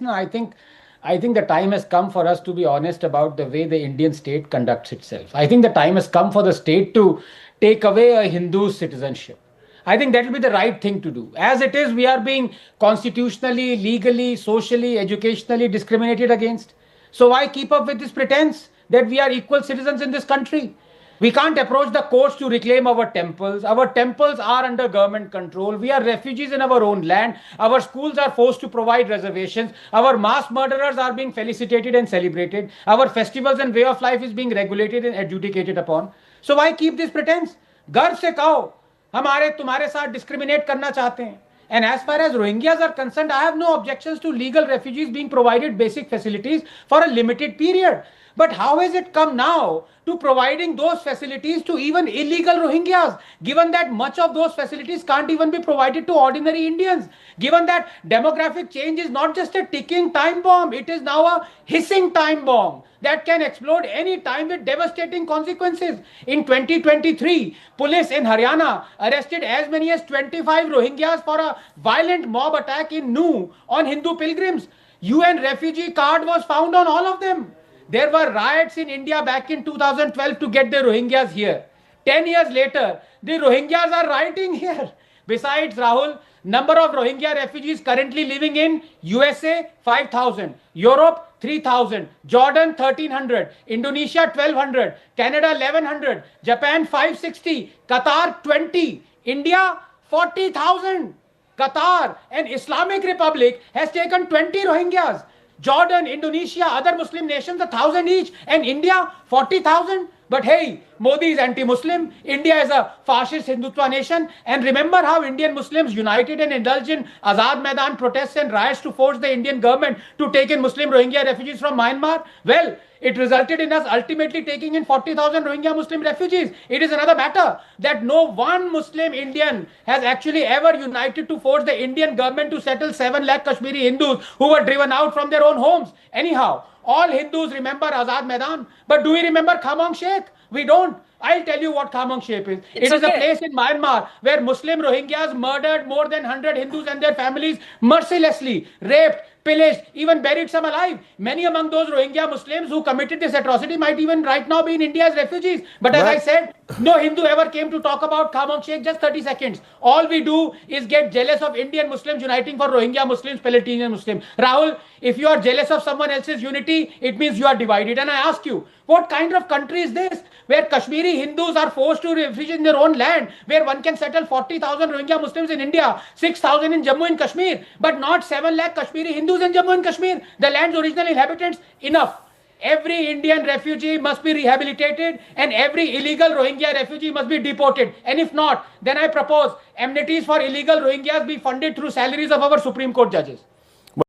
No, I think the time has come for us to be honest about the way the Indian state conducts itself. I think the time has come for the state to take away a Hindu citizenship. I think that will be the right thing to do. As it is, we are being constitutionally, legally, socially, educationally discriminated against. So why keep up with this pretense that we are equal citizens in this country? We can't approach the courts to reclaim our temples. Our temples are under government control. We are refugees in our own land. Our schools are forced to provide reservations. Our mass murderers are being felicitated and celebrated. Our festivals and way of life is being regulated and adjudicated upon. So why keep this pretense? गर्व से कहो हमारे तुम्हारे साथ discriminate करना चाहते हैं. And as far as Rohingyas are concerned, I have no objections to legal refugees being provided basic facilities for a limited period. But how has it come now to providing those facilities to even illegal Rohingyas, given that much of those facilities can't even be provided to ordinary Indians, given that demographic change is not just a ticking time bomb, it is now a hissing time bomb that can explode any time with devastating consequences. In 2023, police in Haryana arrested as many as 25 Rohingyas for a violent mob attack in Nu on Hindu pilgrims. UN refugee card was found on all of them. There were riots in India back in 2012 to get the Rohingyas here. 10 years later, the Rohingyas are rioting here. Besides, Rahul, number of Rohingya refugees currently living in USA 5,000, Europe 3,000, Jordan 1,300, Indonesia 1,200, Canada 1,100, Japan 560, Qatar 20, India 40,000. Qatar, an Islamic republic, has taken 20 Rohingyas. Jordan, Indonesia, other Muslim nations, 1,000 each, and India, 40,000. But hey, Modi is anti-Muslim. India is a fascist Hindutva nation. And remember how Indian Muslims united and indulged in Azad Maidan protests and riots to force the Indian government to take in Muslim Rohingya refugees from Myanmar? Well, it resulted in us ultimately taking in 40,000 Rohingya Muslim refugees. It is another matter that no one Muslim Indian has actually ever united to force the Indian government to settle 7 lakh Kashmiri Hindus who were driven out from their own homes. Anyhow, all Hindus remember Azad Maidan, but do we remember Khamong Sheikh? We don't. I'll tell you what Khamong Sheikh is. It is a place in Myanmar where Muslim Rohingyas murdered more than 100 Hindus and their families mercilessly, raped, pillaged, even buried some alive. Many among those Rohingya Muslims who committed this atrocity might even right now be in India as refugees. But as I said, no Hindu ever came to talk about Khamong Sheikh. Just 30 seconds. All we do is get jealous of Indian Muslims uniting for Rohingya Muslims, Palestinian Muslims. Rahul, if you are jealous of someone else's unity, it means you are divided. And I ask you, what kind of country is this where Kashmiri Hindus are forced to refuge in their own land, where one can settle 40,000 Rohingya Muslims in India, 6,000 in Jammu and Kashmir, but not 7 lakh Kashmiri Hindus in Jammu and Kashmir, the land's original inhabitants? Enough. Every Indian refugee must be rehabilitated and every illegal Rohingya refugee must be deported. And if not, then I propose amenities for illegal Rohingyas be funded through salaries of our Supreme Court judges.